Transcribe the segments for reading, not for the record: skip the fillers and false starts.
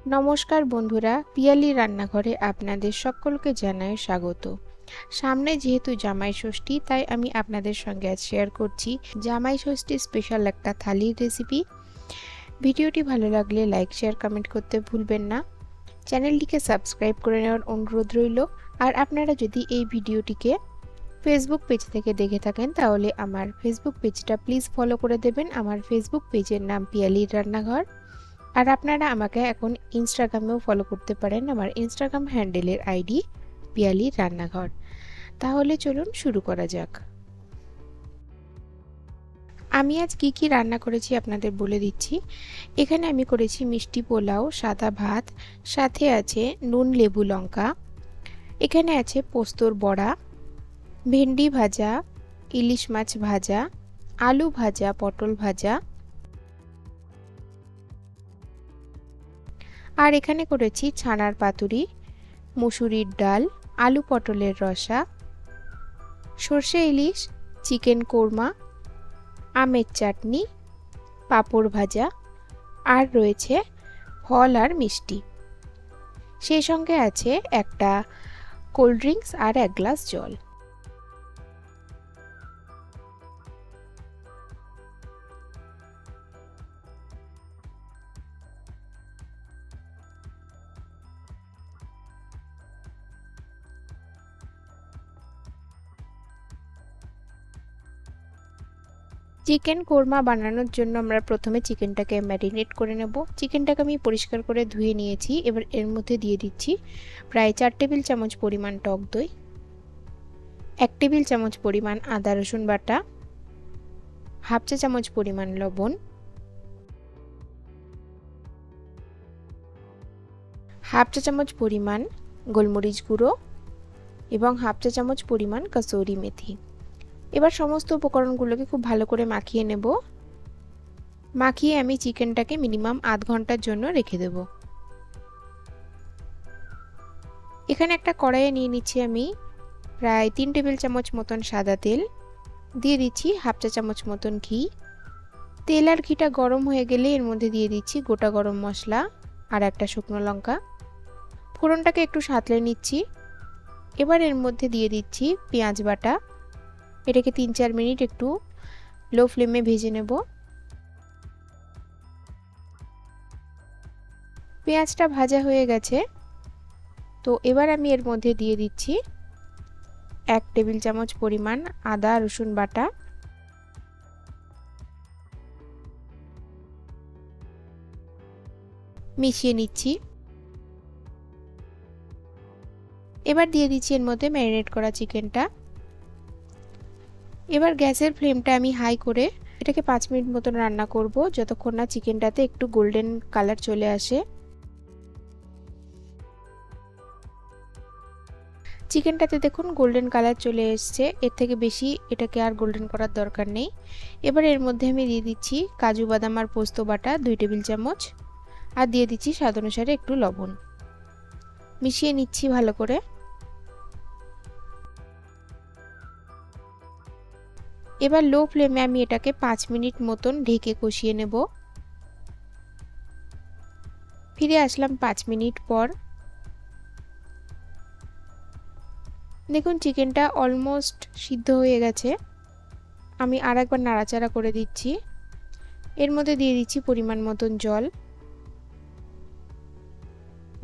নমস্কার বন্ধুরা, পিয়ালি রান্নাঘরে আপনাদের সকলকে জানাই স্বাগত। সামনে যেহেতু জামাই ষষ্ঠী, তাই আমি আপনাদের সঙ্গে আজ শেয়ার করছি জামাই ষষ্ঠী স্পেশাল একটা থালির রেসিপি। ভিডিওটি ভালো লাগলে লাইক, শেয়ার, কমেন্ট করতে ভুলবেন না। চ্যানেলটিকে সাবস্ক্রাইব করে নেওয়ার অনুরোধ রইল। আর আপনারা যদি এই ভিডিওটিকে ফেসবুক পেজ থেকে দেখে থাকেন, তাহলে আমার ফেসবুক পেজটা প্লিজ ফলো করে দেবেন। আমার ফেসবুক পেজের নাম পিয়ালির রান্নাঘর। আর আপনারা আমাকে এখন ইনস্টাগ্রামেও ফলো করতে পারেন। আমার ইনস্টাগ্রাম হ্যান্ডেলের আইডি পিয়ালির রান্নাঘর। তাহলে চলুন শুরু করা যাক। আমি আজ কি কি রান্না করেছি আপনাদের বলে দিচ্ছি। এখানে আমি করেছি মিষ্টি পোলাও, সাদা ভাত, সাথে আছে নুন লেবু লঙ্কা। এখানে আছে পোস্তর বড়া, ভেন্ডি ভাজা, ইলিশ মাছ ভাজা, আলু ভাজা, পটল ভাজা। আর এখানে করেছি ছানার পাতুরি, মুসুরির ডাল, আলু পটলের রসা, সর্ষে ইলিশ, চিকেন কোরমা, আমের চাটনি, পাঁপড় ভাজা, আর রয়েছে ফল আর মিষ্টি। সেই সঙ্গে আছে একটা কোল্ড ড্রিঙ্কস আর এক গ্লাস জল। চিকেন কোরমা বানানোর জন্য আমরা প্রথমে চিকেনটাকে ম্যারিনেট করে নেব। চিকেনটাকে আমি পরিষ্কার করে ধুয়ে নিয়েছি। এবার এর মধ্যে দিয়ে দিচ্ছি প্রায় 4 টেবিল চামচ পরিমাণ টক দই, 1 টেবিল চামচ পরিমাণ আদা রসুন বাটা, হাফ চা চামচ পরিমাণ লবণ, হাফ চা চামচ পরিমাণ গোলমরিচ গুঁড়ো এবং হাফ চা চামচ পরিমাণ কসুরি মেথি। এবার সমস্ত উপকরণগুলোকে খুব ভালো করে মাখিয়ে নেব। মাখিয়ে আমি চিকেনটাকে মিনিমাম আধ ঘন্টার জন্য রেখে দেব। এখানে একটা কড়াইয়ে নিয়ে নিচ্ছি আমি প্রায় 3 টেবিল চামচ মতন সাদা তেল, দিয়ে দিচ্ছি হাফ চা চামচ মতন ঘি। তেল আর ঘিটা গরম হয়ে গেলে এর মধ্যে দিয়ে দিচ্ছি গোটা গরম মশলা আর একটা শুকনো লঙ্কা। ফোড়নটাকে একটু সাঁতলে নিচ্ছি। এবার এর মধ্যে দিয়ে দিচ্ছি পেঁয়াজ বাটা। এটাকে 3-4 মিনিট একটু লো ফ্লেমে ভেজে নেব। পেঁয়াজটা ভাজা হয়ে গেছে, তো এবার আমি এর মধ্যে দিয়ে দিচ্ছি 1 টেবিল চামচ পরিমাণ আদা রসুন বাটা, মিশিয়ে নিচ্ছি। এবার দিয়ে দিচ্ছি এর মধ্যে ম্যারিনেট করা চিকেনটা। এবার গ্যাসের ফ্লেমটা আমি হাই করে এটাকে 5 মিনিট মতন রান্না করব, যতক্ষণ না চিকেনটাতে একটু গোল্ডেন কালার চলে আসে। চিকেনটাতে দেখুন গোল্ডেন কালার চলে এসছে। এর থেকে বেশি এটাকে আর গোল্ডেন করার দরকার নেই। এবার এর মধ্যে আমি দিয়ে দিচ্ছি কাজু বাদাম আর পোস্ত বাটা 2 টেবিল চামচ, আর দিয়ে দিচ্ছি স্বাদ অনুসারে একটু লবণ। মিশিয়ে নিচ্ছি ভালো করে। এবার লো ফ্লেমে আমি এটাকে 5 মিনিট মতন ঢেকে কষিয়ে নেব। ফিরে আসলাম 5 মিনিট পর। দেখুন চিকেনটা অলমোস্ট সিদ্ধ হয়ে গেছে। আমি আর একবার নাড়াচাড়া করে দিচ্ছি। এর মধ্যে দিয়ে দিচ্ছি পরিমাণ মতন জল।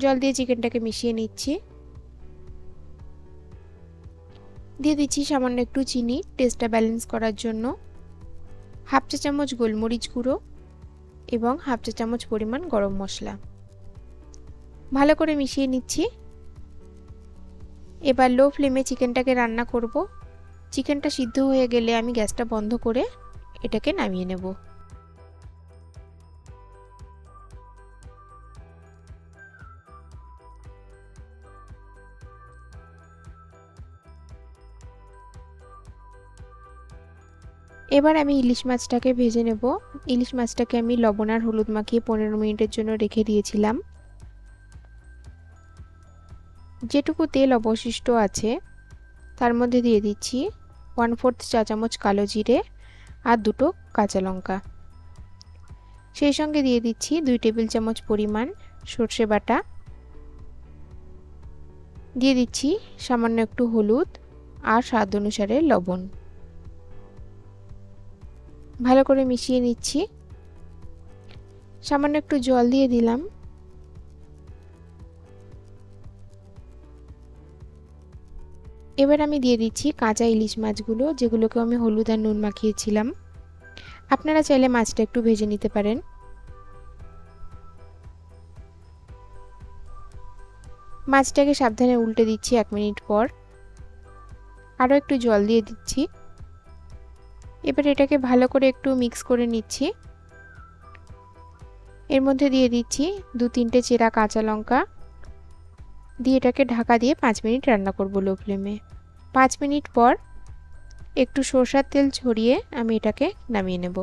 জল দিয়ে চিকেনটাকে মিশিয়ে নিচ্ছি। দিয়ে দিচ্ছি সামান্য একটু চিনি টেস্টটা ব্যালেন্স করার জন্য, হাফ চা চামচ গোলমরিচ গুঁড়ো এবং হাফ চা চামচ পরিমাণ গরম মশলা। ভালো করে মিশিয়ে নিচ্ছি। এবার লো ফ্লেমে চিকেনটাকে রান্না করব। চিকেনটা সিদ্ধ হয়ে গেলে আমি গ্যাসটা বন্ধ করে এটাকে নামিয়ে নেব। এবার আমি ইলিশ মাছটাকে ভেজে নেব। ইলিশ মাছটাকে আমি লবণ আর হলুদ মাখিয়ে 15 মিনিটের জন্য রেখে দিয়েছিলাম। যেটুকু তেল অবশিষ্ট আছে তার মধ্যে দিয়ে দিচ্ছি 1/4 চা চামচ কালো জিরে আর 2 কাঁচা লঙ্কা। সেই সঙ্গে দিয়ে দিচ্ছি 2 টেবিল চামচ পরিমাণ সর্ষে বাটা, দিয়ে দিচ্ছি সামান্য একটু হলুদ আর স্বাদ অনুসারে লবণ। ভালো করে মিশিয়ে নিচ্ছি। সামান্য একটু জল দিয়ে দিলাম। এবার আমি দিয়ে দিচ্ছি কাঁচা ইলিশ মাছগুলো, যেগুলোকে আমি হলুদ আর নুন মাখিয়েছিলাম। আপনারা চাইলে মাছটা একটু ভেজে নিতে পারেন। মাছটাকে সাবধানে উল্টে দিচ্ছি 1 মিনিট পর। আরও একটু জল দিয়ে দিচ্ছি। এবার এটাকে ভালো করে একটু মিক্স করে নিচ্ছি। এর মধ্যে দিয়ে দিচ্ছি 2-3টে চেরা কাঁচা লঙ্কা, দিয়ে এটাকে ঢাকা দিয়ে 5 মিনিট রান্না করব লো ফ্লেমে। 5 মিনিট পর একটু সরষের তেল ছড়িয়ে আমি এটাকে নামিয়ে নেব।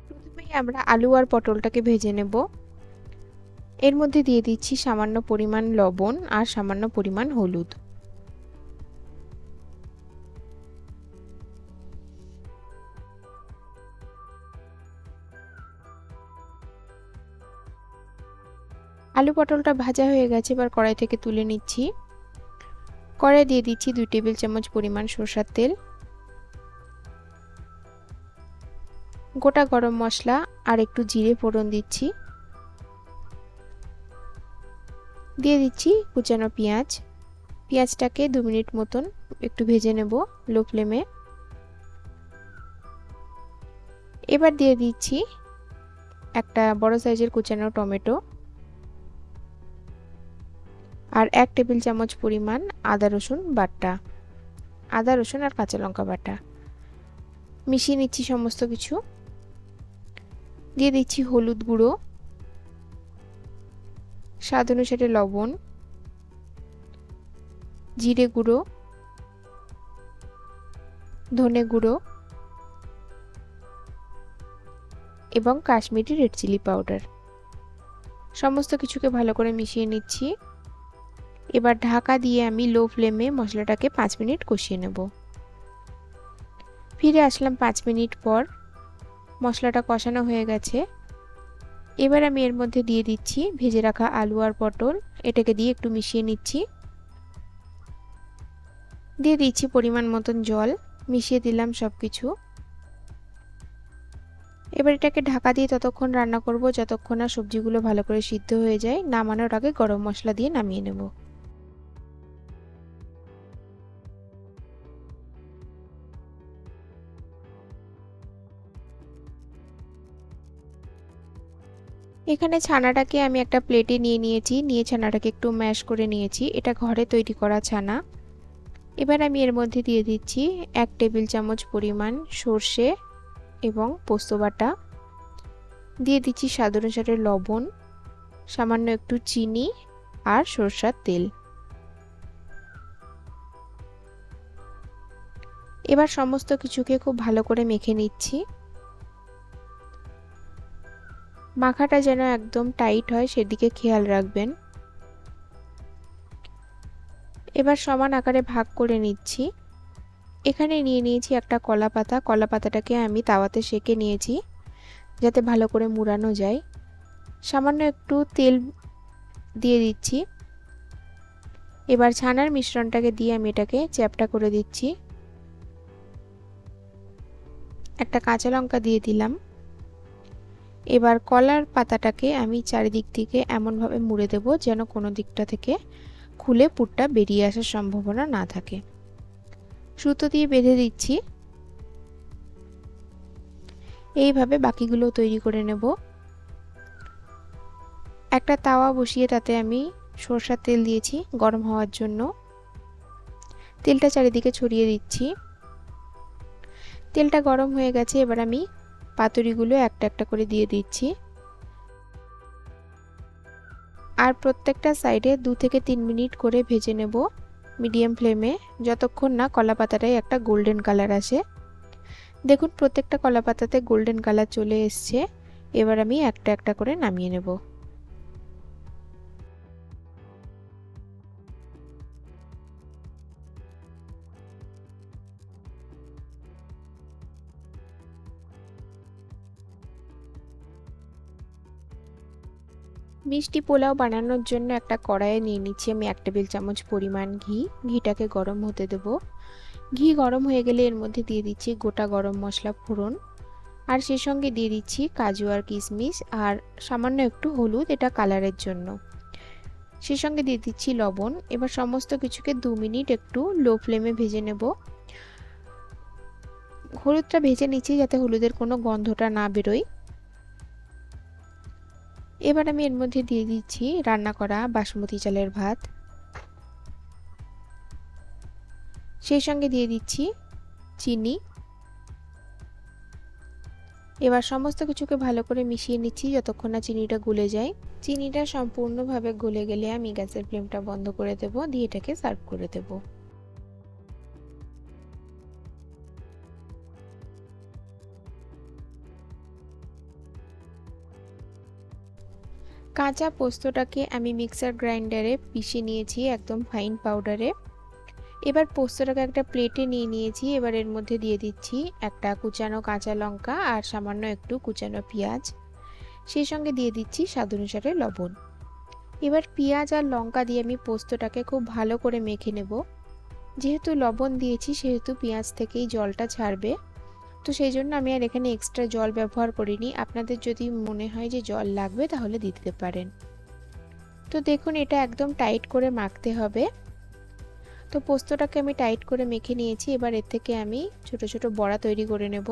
প্রথমেই আমরা আলু আর পটলটাকে ভেজে নেব। এর মধ্যে দিয়ে দিচ্ছি সামান্য পরিমাণ লবণ আর সামান্য পরিমাণ হলুদ। আলু পটলটা ভাজা হয়ে গেছে, এবার কড়াই থেকে তুলে নিচ্ছি। কড়াই দিয়ে দিচ্ছি 2 টেবিল চামচ পরিমাণ সরষের তেল, গোটা গরম মশলা আর একটু জিরে ফোড়ন দিচ্ছি। দিয়ে দিচ্ছি কুচানো পেঁয়াজ। পেঁয়াজটাকে 2 মিনিট মতন একটু ভেজে নেব লো ফ্লেমে। এবার দিয়ে দিচ্ছি একটা বড় সাইজের কুচানো টমেটো আর 1 টেবিল চামচ পরিমাণ আদা রসুন বাটা, আদা রসুন আর কাঁচা লঙ্কা বাটা। মিশিয়ে নিচ্ছি সমস্ত কিছু। দিয়ে দিচ্ছি হলুদ গুঁড়ো, স্বাদ অনুসারে লবণ, জিরে গুঁড়ো, ধনে গুঁড়ো এবং কাশ্মীরি রেড চিলি পাউডার। সমস্ত কিছুকে ভালো করে মিশিয়ে নিচ্ছি। এবার ঢাকা দিয়ে আমি লো ফ্লেমে মশলাটাকে 5 মিনিট কষিয়ে নেব। ফিরে আসলাম 5 মিনিট পর। মশলাটা কষানো হয়ে গেছে। এবার আমি এর মধ্যে দিয়ে দিচ্ছি ভেজে রাখা আলু আর পটল, এটাকে দিয়ে একটু মিশিয়ে নিচ্ছি। দিয়ে দিচ্ছি পরিমাণ মতন জল, মিশিয়ে দিলাম সবকিছু। এবার এটাকে ঢাকা দিয়ে ততক্ষণ রান্না করব যতক্ষণ না সবজিগুলো ভালো করে সিদ্ধ হয়ে যায়। নামানোর আগে গরম মশলা দিয়ে নামিয়ে নেব। এখানে ছানাটাকে আমি একটা প্লেটে নিয়ে নিয়েছি, নিয়ে ছানাটাকে একটু ম্যাশ করে নিয়েছি। এটা ঘরে তৈরি করা ছানা। এবার আমি এর মধ্যে দিয়ে দিচ্ছি 1 টেবিল চামচ পরিমাণ সর্ষে এবং পোস্ত বাটা, দিয়ে দিচ্ছি স্বাদ অনুসারে লবণ, সামান্য একটু চিনি আর সরষের তেল। এবার সমস্ত কিছুকে খুব ভালো করে মেখে নিচ্ছি। মাখাটা যেন একদম টাইট হয় সেদিকে খেয়াল রাখবেন। এবার সমান আকারে ভাগ করে নিচ্ছি। এখানে নিয়ে নিয়েছি একটা কলা পাতা। কলা পাতাটাকে আমি তাওয়াতে সেঁকে নিয়েছি যাতে ভালো করে মুড়ানো যায়। সামান্য একটু তেল দিয়ে দিচ্ছি। এবার ছানার মিশ্রণটাকে দিয়ে আমি এটাকে চ্যাপটা করে দিচ্ছি। একটা কাঁচা লঙ্কা দিয়ে দিলাম। এবার কলার পাতাটাকে আমি চারিদিক থেকে এমনভাবে মুড়ে দেব যেন কোনো দিকটা থেকে খুলে পুরটা বেরিয়ে আসার সম্ভাবনা না থাকে। সুতো দিয়ে বেঁধে দিচ্ছি। এইভাবে বাকিগুলো তৈরি করে নেব। একটা তাওয়া বসিয়ে তাতে আমি সরষের তেল দিয়েছি গরম হওয়ার জন্য। তেলটা চারিদিকে ছড়িয়ে দিচ্ছি। তেলটা গরম হয়ে গেছে, এবার আমি পাতুরিগুলো একটা একটা করে দিয়ে দিচ্ছি। আর প্রত্যেকটা সাইডে 2 থেকে 3 মিনিট করে ভেজে নেব মিডিয়াম ফ্লেমে, যতক্ষণ না কলা পাতাটায় একটা গোল্ডেন কালার আসে। দেখুন প্রত্যেকটা কলা পাতাতে গোল্ডেন কালার চলে এসছে। এবার আমি একটা একটা করে নামিয়ে নেব। মিষ্টি পোলাও বানানোর জন্য একটা কড়াইয়ে নিয়ে নিচ্ছি আমি 1 টেবিল চামচ পরিমাণ ঘি। ঘিটাকে গরম হতে দেব। ঘি গরম হয়ে গেলে এর মধ্যে দিয়ে দিচ্ছি গোটা গরম মশলা ফোড়ন, আর সেই সঙ্গে দিয়ে দিচ্ছি কাজু আর কিশমিশ, আর সামান্য একটু হলুদ, এটা কালারের জন্য। সেই সঙ্গে দিয়ে দিচ্ছি লবণ। এবার সমস্ত কিছুকে 2 মিনিট একটু লো ফ্লেমে ভেজে নেব। হলুদটা ভেজে নিচ্ছি যাতে হলুদের কোনো গন্ধটা না বেরোয়। এবার আমি এর মধ্যে দিয়ে দিচ্ছি রান্না করা বাসমতি চালের ভাত। সেই সঙ্গে দিয়ে দিচ্ছি চিনি। এবার সমস্ত কিছুকে ভালো করে মিশিয়ে নিচ্ছি যতক্ষণ না চিনিটা গলে যায়। চিনিটা সম্পূর্ণভাবে গলে গেলে আমি গ্যাসের ফ্লেমটা বন্ধ করে দেব, দিয়ে এটাকে সার্ভ করে দেব। কাঁচা পোস্তটাকে আমি মিক্সার গ্রাইন্ডারে পিষে নিয়েছি একদম ফাইন পাউডারে। এবার পোস্তটাকে একটা প্লেটে নিয়ে নিয়েছি। এবার এর মধ্যে দিয়ে দিচ্ছি একটা কুচানো কাঁচা লঙ্কা আর সামান্য একটু কুচানো পেঁয়াজ। সেই সঙ্গে দিয়ে দিচ্ছি স্বাদ অনুসারে লবণ। এবার পেঁয়াজ আর লঙ্কা দিয়ে আমি পোস্তটাকে খুব ভালো করে মেখে নেব। যেহেতু লবণ দিয়েছি সেহেতু পেঁয়াজ থেকেই জলটা ছাড়বে, তো সেই জন্য আমি আর এখানে এক্সট্রা জল ব্যবহার করিনি। আপনাদের যদি মনে হয় যে জল লাগবে তাহলে দিতে পারেন। তো দেখুন এটা একদম টাইট করে মাখতে হবে। তো পোস্তটাকে আমি টাইট করে মেখে নিয়েছি। এবার এর থেকে আমি ছোট ছোট বড়া তৈরি করে নেব।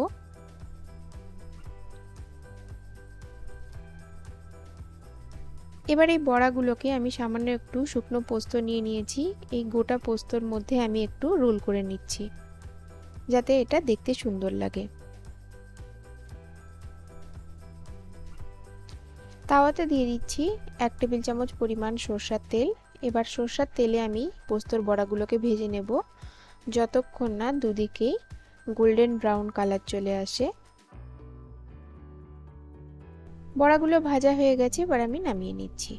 এবার এই বড়াগুলোকে আমি সামান্য একটু শুকনো পোস্ত নিয়ে নিয়েছি। এই গোটা পোস্তর মধ্যে আমি একটু রোল করে নিচ্ছি যাতে এটা দেখতে সুন্দর লাগে। তাওয়াতে দিয়ে দিচ্ছি 1 টেবিল চামচ পরিমাণ সরষের তেল। এবার সরষের তেলে আমি পোস্তর বড়াগুলোকে ভেজে নেব যতক্ষণ না দুদিকেই গোল্ডেন ব্রাউন কালার চলে আসে। বড়াগুলো ভাজা হয়ে গেছে, এবার আমি নামিয়ে নিচ্ছি।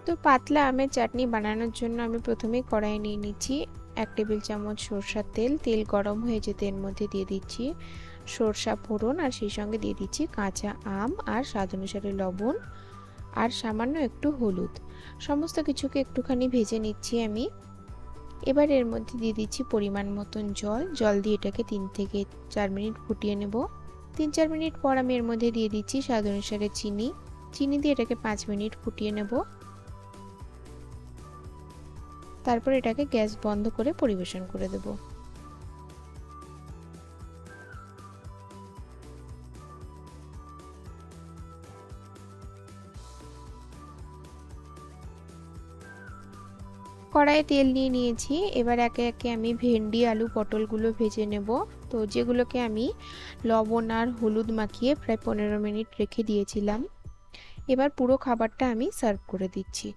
তো পাতলা আমের চাটনি বানানোর জন্য আমি প্রথমেই কড়াই নিয়ে নিচ্ছি 1 টেবিল চামচ সরষের তেল। তেল গরম হয়ে যেতে এর মধ্যে দিয়ে দিচ্ছি সরষা ফোড়ন, আর সেই সঙ্গে দিয়ে দিচ্ছি কাঁচা আম আর স্বাদ অনুসারে লবণ আর সামান্য একটু হলুদ। সমস্ত কিছুকে একটুখানি ভেজে নিচ্ছি আমি। এবার এর মধ্যে দিয়ে দিচ্ছি পরিমাণ মতন জল। জল দিয়ে এটাকে 3 থেকে 4 মিনিট ফুটিয়ে নেব। 3-4 মিনিট পর আমি এর মধ্যে দিয়ে দিচ্ছি স্বাদ অনুসারে চিনি। চিনি দিয়ে এটাকে 5 মিনিট ফুটিয়ে নেব। তারপর এটাকে গ্যাস বন্ধ করে পরিবেশন করে দেব। কড়াইয়ে তেল নিয়ে নিয়েছি। এবার একে একে আমি ভেন্ডি আলু পটলগুলো ভেজে নেব। তো যেগুলোকে আমি লবণ আর হলুদ মাখিয়ে প্রায় 15 মিনিট রেখে দিয়েছিলাম। এবার পুরো খাবারটা আমি সার্ভ করে দিচ্ছি।